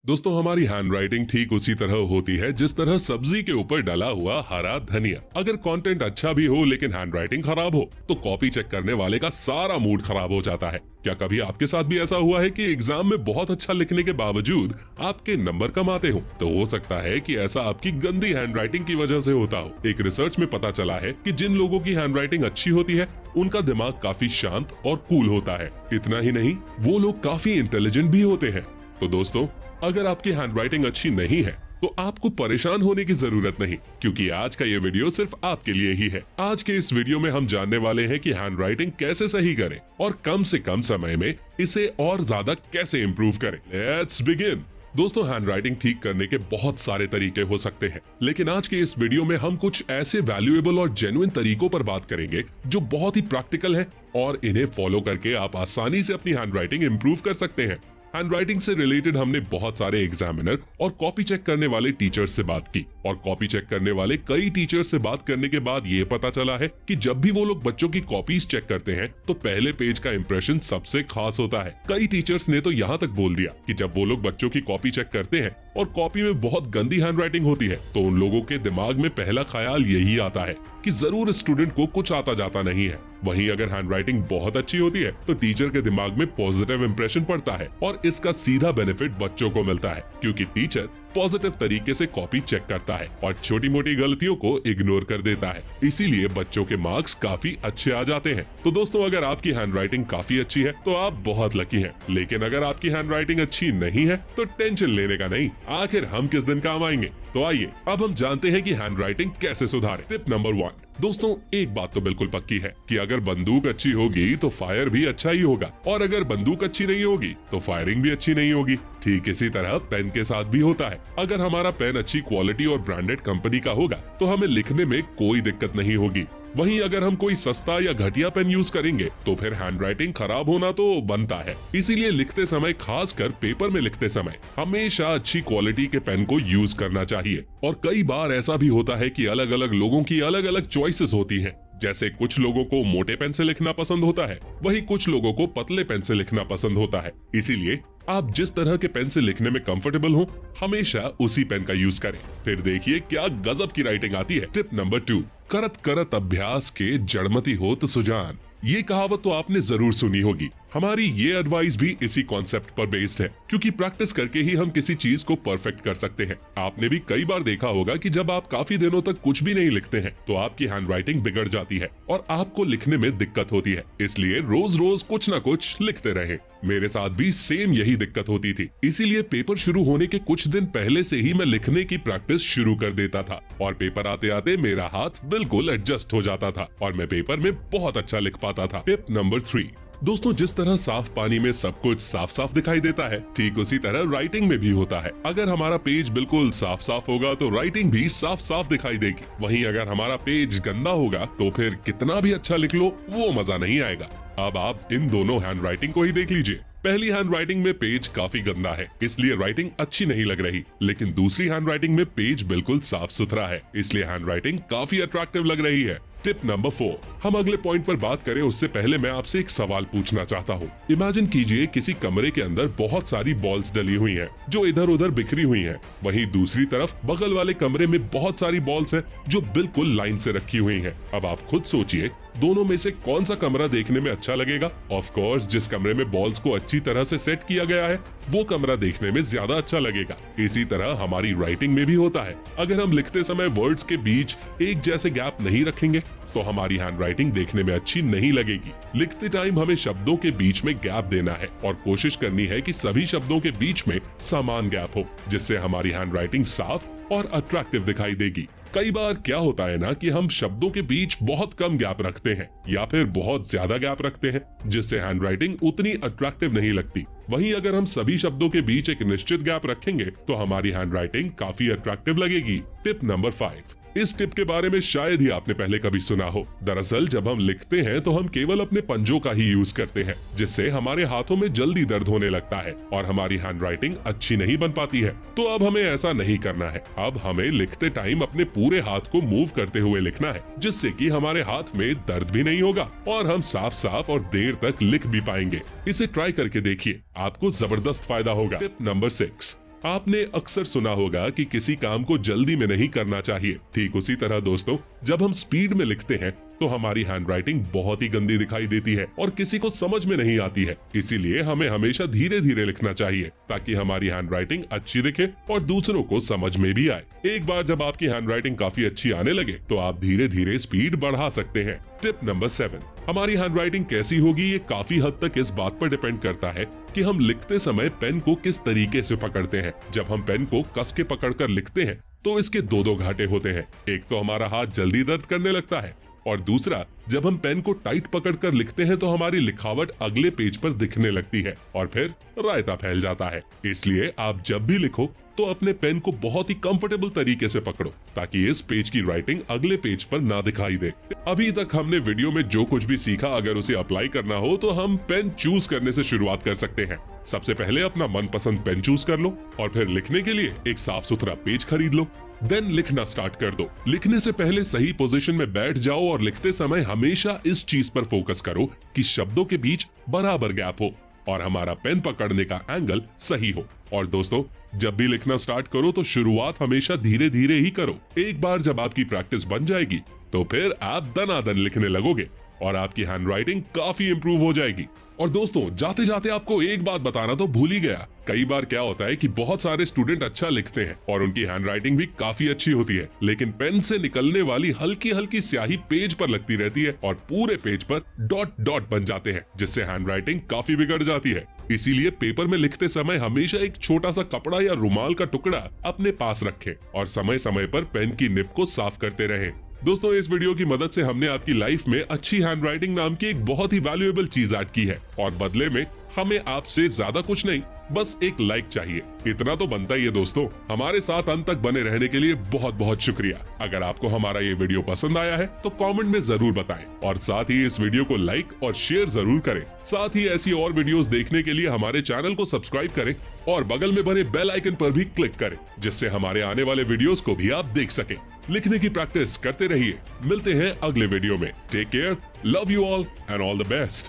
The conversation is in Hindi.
दोस्तों हमारी हैंडराइटिंग ठीक उसी तरह होती है जिस तरह सब्जी के ऊपर डला हुआ हरा धनिया। अगर कंटेंट अच्छा भी हो लेकिन हैंडराइटिंग खराब हो तो कॉपी चेक करने वाले का सारा मूड खराब हो जाता है। क्या कभी आपके साथ भी ऐसा हुआ है कि एग्जाम में बहुत अच्छा लिखने के बावजूद आपके नंबर कम आते हो? तो हो सकता है कि ऐसा आपकी गंदी हैंडराइटिंग की वजह से होता हो। एक रिसर्च में पता चला है कि जिन लोगों की हैंडराइटिंग अच्छी होती है उनका दिमाग काफी शांत और कूल होता है। इतना ही नहीं, वो लोग काफी इंटेलिजेंट भी होते हैं। तो दोस्तों, अगर आपकी हैंडराइटिंग अच्छी नहीं है तो आपको परेशान होने की जरूरत नहीं, क्योंकि आज का ये वीडियो सिर्फ आपके लिए ही है। आज के इस वीडियो में हम जानने वाले हैं कि हैंडराइटिंग कैसे सही करें और कम से कम समय में इसे और ज्यादा कैसे इम्प्रूव करें। Let's begin. दोस्तों, हैंडराइटिंग ठीक करने के बहुत सारे तरीके हो सकते हैं, लेकिन आज के इस वीडियो में हम कुछ ऐसे वैल्यूएबल और जेन्युइन तरीकों पर बात करेंगे जो बहुत ही प्रैक्टिकल है और इन्हें फॉलो करके आप आसानी से अपनी हैंडराइटिंग इम्प्रूव कर सकते हैं। हैंडराइटिंग से रिलेटेड हमने बहुत सारे एग्जामिनर और कॉपी चेक करने वाले टीचर्स से बात की और कॉपी चेक करने वाले कई टीचर्स से बात करने के बाद ये पता चला है कि जब भी वो लोग बच्चों की कॉपीज चेक करते हैं तो पहले पेज का इंप्रेशन सबसे खास होता है। कई टीचर्स ने तो यहाँ तक बोल दिया कि जब वो लोग बच्चों की कॉपी चेक करते हैं और कॉपी में बहुत गंदी हैंडराइटिंग होती है तो उन लोगों के दिमाग में पहला ख्याल यही आता है कि जरूर स्टूडेंट को कुछ आता जाता नहीं है। वहीं अगर हैंडराइटिंग बहुत अच्छी होती है तो टीचर के दिमाग में पॉजिटिव इंप्रेशन पड़ता है और इसका सीधा बेनिफिट बच्चों को मिलता है, क्योंकि टीचर पॉजिटिव तरीके से कॉपी चेक करता है और छोटी मोटी गलतियों को इग्नोर कर देता है। इसीलिए बच्चों के मार्क्स काफी अच्छे आ जाते हैं। तो दोस्तों, अगर आपकी हैंडराइटिंग काफी अच्छी है तो आप बहुत लकी हैं, लेकिन अगर आपकी हैंडराइटिंग अच्छी नहीं है तो टेंशन लेने का नहीं, आखिर हम किस दिन काम आएंगे। तो आइए अब हम जानते हैं कि हैंडराइटिंग कैसे सुधारें। Tip number 1। दोस्तों, एक बात तो बिल्कुल पक्की है कि अगर बंदूक अच्छी होगी तो फायर भी अच्छा ही होगा, और अगर बंदूक अच्छी नहीं होगी तो फायरिंग भी अच्छी नहीं होगी। ठीक इसी तरह पेन के साथ भी होता है। अगर हमारा पेन अच्छी क्वालिटी और ब्रांडेड कंपनी का होगा तो हमें लिखने में कोई दिक्कत नहीं होगी। वहीं अगर हम कोई सस्ता या घटिया पेन यूज करेंगे तो फिर हैंडराइटिंग खराब होना तो बनता है। इसीलिए लिखते समय, खासकर पेपर में लिखते समय, हमेशा अच्छी क्वालिटी के पेन को यूज करना चाहिए। और कई बार ऐसा भी होता है कि अलग अलग लोगों की अलग अलग चॉइसेस होती हैं। जैसे कुछ लोगों को मोटे पेन से लिखना पसंद होता है, वहीं कुछ लोगों को पतले पेन से लिखना पसंद होता है। इसीलिए आप जिस तरह के पेन से लिखने में कंफर्टेबल हो, हमेशा उसी पेन का यूज करें। फिर देखिए क्या गजब की राइटिंग आती है। Tip number 2। करत करत अभ्यास के जड़मती होत सुजान। ये कहावत तो आपने जरूर सुनी होगी। हमारी ये एडवाइस भी इसी कॉन्सेप्ट पर बेस्ड है, क्योंकि प्रैक्टिस करके ही हम किसी चीज को परफेक्ट कर सकते हैं। आपने भी कई बार देखा होगा कि जब आप काफी दिनों तक कुछ भी नहीं लिखते हैं तो आपकी हैंडराइटिंग बिगड़ जाती है और आपको लिखने में दिक्कत होती है। इसलिए रोज रोज कुछ न कुछ लिखते रहें। मेरे साथ भी सेम यही दिक्कत होती थी, इसीलिए पेपर शुरू होने के कुछ दिन पहले से ही मैं लिखने की प्रैक्टिस शुरू कर देता था और पेपर आते आते मेरा हाथ बिल्कुल एडजस्ट हो जाता था और मैं पेपर में बहुत अच्छा लिख पाता था। Tip number 3। दोस्तों, जिस तरह साफ पानी में सब कुछ साफ साफ दिखाई देता है, ठीक उसी तरह राइटिंग में भी होता है। अगर हमारा पेज बिल्कुल साफ साफ होगा तो राइटिंग भी साफ साफ दिखाई देगी। वहीं अगर हमारा पेज गंदा होगा तो फिर कितना भी अच्छा लिख लो, वो मजा नहीं आएगा। अब आप इन दोनों हैंडराइटिंग को ही देख लीजिए। पहली हैंडराइटिंग में पेज काफी गंदा है, इसलिए राइटिंग अच्छी नहीं लग रही, लेकिन दूसरी हैंडराइटिंग में पेज बिल्कुल साफ सुथरा है, इसलिए हैंडराइटिंग काफी अट्रैक्टिव लग रही है। Tip number 4। हम अगले पॉइंट पर बात करें उससे पहले मैं आपसे एक सवाल पूछना चाहता हूँ। इमेजिन कीजिए किसी कमरे के अंदर बहुत सारी बॉल्स डली हुई हैं, जो इधर उधर बिखरी हुई हैं। वहीं दूसरी तरफ बगल वाले कमरे में बहुत सारी बॉल्स हैं जो बिल्कुल लाइन से रखी हुई हैं। अब आप खुद सोचिए, दोनों में से कौन सा कमरा देखने में अच्छा लगेगा? ऑफ कोर्स, जिस कमरे में बॉल्स को अच्छी तरह से सेट किया गया है वो कमरा देखने में ज्यादा अच्छा लगेगा। इसी तरह हमारी राइटिंग में भी होता है। अगर हम लिखते समय वर्ड्स के बीच एक जैसे गैप नहीं रखेंगे तो हमारी हैंडराइटिंग देखने में अच्छी नहीं लगेगी। लिखते टाइम हमें शब्दों के बीच में गैप देना है और कोशिश करनी है कि सभी शब्दों के बीच में समान गैप हो, जिससे हमारी हैंडराइटिंग साफ और अट्रैक्टिव दिखाई देगी। कई बार क्या होता है ना कि हम शब्दों के बीच बहुत कम गैप रखते हैं या फिर बहुत ज्यादा गैप रखते हैं, जिससे हैंडराइटिंग उतनी अट्रैक्टिव नहीं लगती। वहीं अगर हम सभी शब्दों के बीच एक निश्चित गैप रखेंगे तो हमारी हैंडराइटिंग काफी अट्रैक्टिव लगेगी। Tip number 5। इस टिप के बारे में शायद ही आपने पहले कभी सुना हो। दरअसल जब हम लिखते हैं तो हम केवल अपने पंजों का ही यूज करते हैं, जिससे हमारे हाथों में जल्दी दर्द होने लगता है और हमारी हैंडराइटिंग अच्छी नहीं बन पाती है। तो अब हमें ऐसा नहीं करना है। अब हमें लिखते टाइम अपने पूरे हाथ को मूव करते हुए लिखना है, जिससे कि हमारे हाथ में दर्द भी नहीं होगा और हम साफ साफ और देर तक लिख भी पाएंगे। इसे ट्राई करके देखिए, आपको जबरदस्त फायदा होगा। Tip number 6। आपने अक्सर सुना होगा कि किसी काम को जल्दी में नहीं करना चाहिए। ठीक उसी तरह दोस्तों, जब हम स्पीड में लिखते हैं तो हमारी हैंडराइटिंग बहुत ही गंदी दिखाई देती है और किसी को समझ में नहीं आती है। इसीलिए हमें हमेशा धीरे धीरे लिखना चाहिए ताकि हमारी हैंडराइटिंग अच्छी दिखे और दूसरों को समझ में भी आए। एक बार जब आपकी हैंडराइटिंग काफी अच्छी आने लगे तो आप धीरे धीरे स्पीड बढ़ा सकते हैं। टिप नंबर 7, हमारी हैंडराइटिंग कैसी होगी ये काफी हद तक इस बात पर डिपेंड करता है कि हम लिखते समय पेन को किस तरीके से पकड़ते हैं। जब हम पेन को कस के पकड़कर लिखते हैं तो इसके दो घाटे होते हैं। एक तो हमारा हाथ जल्दी दर्द करने लगता है और दूसरा, जब हम पेन को टाइट पकड़कर लिखते हैं तो हमारी लिखावट अगले पेज पर दिखने लगती है और फिर रायता फैल जाता है। इसलिए आप जब भी लिखो तो अपने पेन को बहुत ही कंफर्टेबल तरीके से पकड़ो ताकि इस पेज की राइटिंग अगले पेज पर ना दिखाई दे। अभी तक हमने वीडियो में जो कुछ भी सीखा, अगर उसे अप्लाई करना हो तो हम पेन चूज करने से शुरुआत कर सकते हैं। सबसे पहले अपना मनपसंद पेन चूज कर लो और फिर लिखने के लिए एक साफ सुथरा पेज खरीद लो। देन लिखना स्टार्ट कर दो। लिखने से पहले सही पोजीशन में बैठ जाओ और लिखते समय हमेशा इस चीज पर फोकस करो कि शब्दों के बीच बराबर गैप हो और हमारा पेन पकड़ने का एंगल सही हो। और दोस्तों, जब भी लिखना स्टार्ट करो तो शुरुआत हमेशा धीरे धीरे ही करो। एक बार जब आपकी प्रैक्टिस बन जाएगी तो फिर आप दनादन लिखने लगोगे और आपकी हैंडराइटिंग काफी इंप्रूव हो जाएगी। और दोस्तों, जाते जाते आपको एक बात बताना तो भूल ही गया। कई बार क्या होता है कि बहुत सारे स्टूडेंट अच्छा लिखते हैं और उनकी हैंडराइटिंग भी काफी अच्छी होती है, लेकिन पेन से निकलने वाली हल्की हल्की स्याही पेज पर लगती रहती है और पूरे पेज पर डॉट डॉट बन जाते हैं, जिससे हैंडराइटिंग काफी बिगड़ जाती है। इसीलिए पेपर में लिखते समय हमेशा एक छोटा सा कपड़ा या रुमाल का टुकड़ा अपने पास रखें और समय समय पर पेन की निब को साफ करते रहें। दोस्तों, इस वीडियो की मदद से हमने आपकी लाइफ में अच्छी हैंडराइटिंग नाम की एक बहुत ही वैल्यूएबल चीज ऐड की है और बदले में हमें आपसे ज्यादा कुछ नहीं, बस एक लाइक चाहिए। इतना तो बनता ही है। दोस्तों, हमारे साथ अंत तक बने रहने के लिए बहुत बहुत शुक्रिया। अगर आपको हमारा ये वीडियो पसंद आया है तो कमेंट में जरूर बताएं और साथ ही इस वीडियो को लाइक और शेयर जरूर करें। साथ ही ऐसी और वीडियोस देखने के लिए हमारे चैनल को सब्सक्राइब करें और बगल में बने बेल आइकन पर भी क्लिक करें, जिससे हमारे आने वाले वीडियोस को भी आप देख सकें। लिखने की प्रैक्टिस करते रहिए। मिलते हैं अगले वीडियो में। Take care, love you all and all the best.